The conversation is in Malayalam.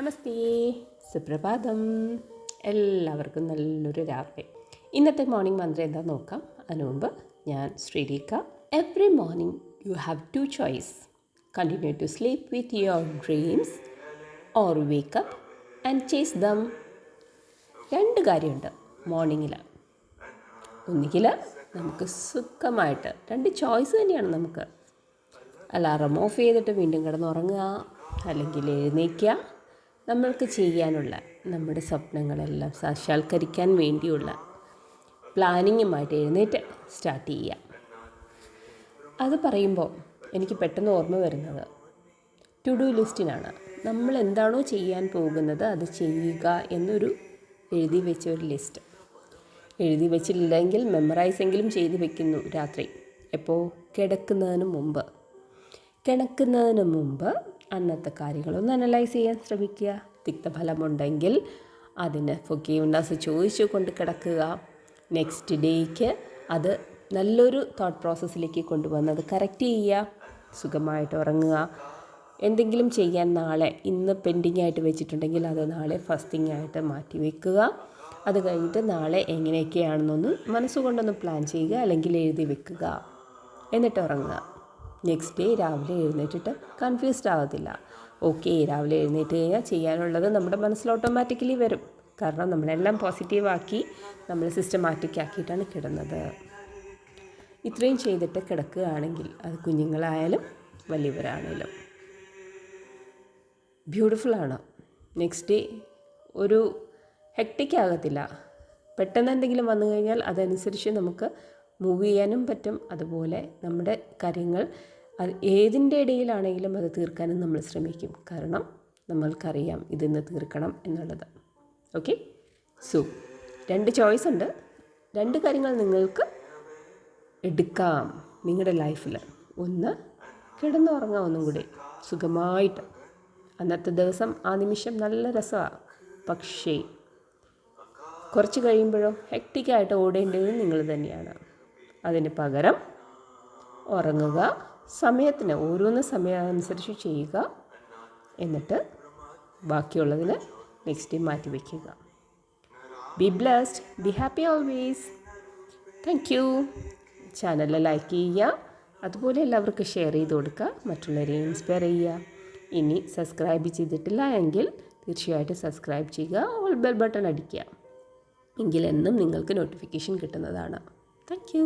നമസ്തേ, സുപ്രഭാതം. എല്ലാവർക്കും നല്ലൊരു രാവിലെ. ഇന്നത്തെ മോർണിംഗ് മന്ത്രം എന്താ നോക്കാം. അതിനു മുമ്പ് ഞാൻ Sreerekha. Every morning you have two choice. Continue to sleep with your dreams or wake up and chase them. രണ്ട് കാര്യമുണ്ട് മോർണിംഗിൽ. ഒന്നുകിൽ നമുക്ക് സുഖമായിട്ട് രണ്ട് ചോയ്സ് തന്നെയാണ് നമുക്ക്. അലാറം ഓഫ് ചെയ്തിട്ട് വീണ്ടും കിടന്നുറങ്ങുക, അല്ലെങ്കിൽ എഴുന്നേൽക്കുക. നമ്മൾക്ക് ചെയ്യാനുള്ള നമ്മുടെ സ്വപ്നങ്ങളെല്ലാം സാക്ഷാത്കരിക്കാൻ വേണ്ടിയുള്ള പ്ലാനിങ്ങുമായിട്ട് എഴുന്നേറ്റ് സ്റ്റാർട്ട് ചെയ്യുക. അത് പറയുമ്പോൾ എനിക്ക് പെട്ടെന്ന് ഓർമ്മ വരുന്നത് ടു ഡു ലിസ്റ്റിനാണ്. നമ്മൾ എന്താണോ ചെയ്യാൻ പോകുന്നത് അത് ചെയ്യുക എന്നൊരു എഴുതി വെച്ച ഒരു ലിസ്റ്റ്. എഴുതി വെച്ചില്ലെങ്കിൽ മെമ്മറൈസെങ്കിലും ചെയ്ത് വെക്കുന്നു രാത്രി. എപ്പോൾ? കിടക്കുന്നതിന് മുമ്പ് അന്നത്തെ കാര്യങ്ങളൊന്ന് അനലൈസ് ചെയ്യാൻ ശ്രമിക്കുക. തിക്തഫലമുണ്ടെങ്കിൽ അതിന് ഫൊർഗീവ്നെസ് ചോദിച്ചു കൊണ്ട് കിടക്കുക. നെക്സ്റ്റ് ഡേയ്ക്ക് അത് നല്ലൊരു തോട്ട് പ്രോസസ്സിലേക്ക് കൊണ്ടുവന്ന് അത് കറക്റ്റ് ചെയ്യുക. സുഖമായിട്ട് ഉറങ്ങുക. എന്തെങ്കിലും ചെയ്യാൻ നാളെ ഇന്ന് പെൻഡിങ് ആയിട്ട് വെച്ചിട്ടുണ്ടെങ്കിൽ അത് നാളെ ഫസ്റ്റ് തിങ് ആയിട്ട് മാറ്റി വയ്ക്കുക. അത് കഴിഞ്ഞിട്ട് നാളെ എങ്ങനെയൊക്കെയാണെന്നൊന്ന് മനസ്സുകൊണ്ടൊന്ന് പ്ലാൻ ചെയ്യുക, അല്ലെങ്കിൽ എഴുതി വെക്കുക. എന്നിട്ട് ഉറങ്ങുക. നെക്സ്റ്റ് ഡേ രാവിലെ എഴുന്നേറ്റിട്ട് കൺഫ്യൂസ്ഡ് ആകത്തില്ല. ഓക്കെ, രാവിലെ എഴുന്നേറ്റ് കഴിഞ്ഞാൽ ചെയ്യാനുള്ളത് നമ്മുടെ മനസ്സിൽ ഓട്ടോമാറ്റിക്കലി വരും. കാരണം നമ്മളെല്ലാം പോസിറ്റീവാക്കി നമ്മൾ സിസ്റ്റമാറ്റിക് ആക്കിയിട്ടാണ് കിടന്നത്. ഇത്രയും ചെയ്തിട്ട് കിടക്കുകയാണെങ്കിൽ അത് കുഞ്ഞുങ്ങളായാലും വലിയവരാണേലും ബ്യൂട്ടിഫുള്ളാണ്. നെക്സ്റ്റ് ഡേ ഒരു ഹെക്ടിക് ആകത്തില്ല. പെട്ടെന്ന് എന്തെങ്കിലും വന്നു കഴിഞ്ഞാൽ അതനുസരിച്ച് നമുക്ക് മൂവ് ചെയ്യാനും പറ്റും. അതുപോലെ നമ്മുടെ കാര്യങ്ങൾ അത് ഏതിൻ്റെ ഇടയിലാണെങ്കിലും അത് തീർക്കാനും നമ്മൾ ശ്രമിക്കും. കാരണം നമ്മൾക്കറിയാം ഇതിന്ന് തീർക്കണം എന്നുള്ളത്. ഓക്കെ, സോ രണ്ട് ചോയ്സ് ഉണ്ട്. രണ്ട് കാര്യങ്ങൾ നിങ്ങൾക്ക് എടുക്കാം നിങ്ങളുടെ ലൈഫിൽ. ഒന്ന്, കിടന്നുറങ്ങാം ഒന്നും കൂടി സുഖമായിട്ട്. അന്നത്തെ ദിവസം ആ നിമിഷം നല്ല രസമാണ്. പക്ഷേ കുറച്ച് കഴിയുമ്പോഴോ ഹെക്ടിക്കായിട്ട് ഓടേണ്ടത് നിങ്ങൾ തന്നെയാണ്. അതിന് പകരം ഉറങ്ങുക, സമയത്തിന് ഓരോന്ന് സമയമനുസരിച്ച് ചെയ്യുക. എന്നിട്ട് ബാക്കിയുള്ളതിന് നെക്സ്റ്റ് ഡേ മാറ്റി വയ്ക്കുക. B blessed, be happy always. Thank you. Channel like ചെയ്യുക, അതുപോലെ എല്ലാവർക്കും ഷെയർ ചെയ്ത് കൊടുക്കുക, മറ്റുള്ളവരെ ഇൻസ്പയർ ചെയ്യുക. ഇനി സബ്സ്ക്രൈബ് ചെയ്തിട്ടില്ല എങ്കിൽ തീർച്ചയായിട്ടും സബ്സ്ക്രൈബ് ചെയ്യുക, ഓൾ ബെൽ ബട്ടൺ അടിക്കുക. എങ്കിലെന്നും നിങ്ങൾക്ക് നോട്ടിഫിക്കേഷൻ കിട്ടുന്നതാണ്. Thank you.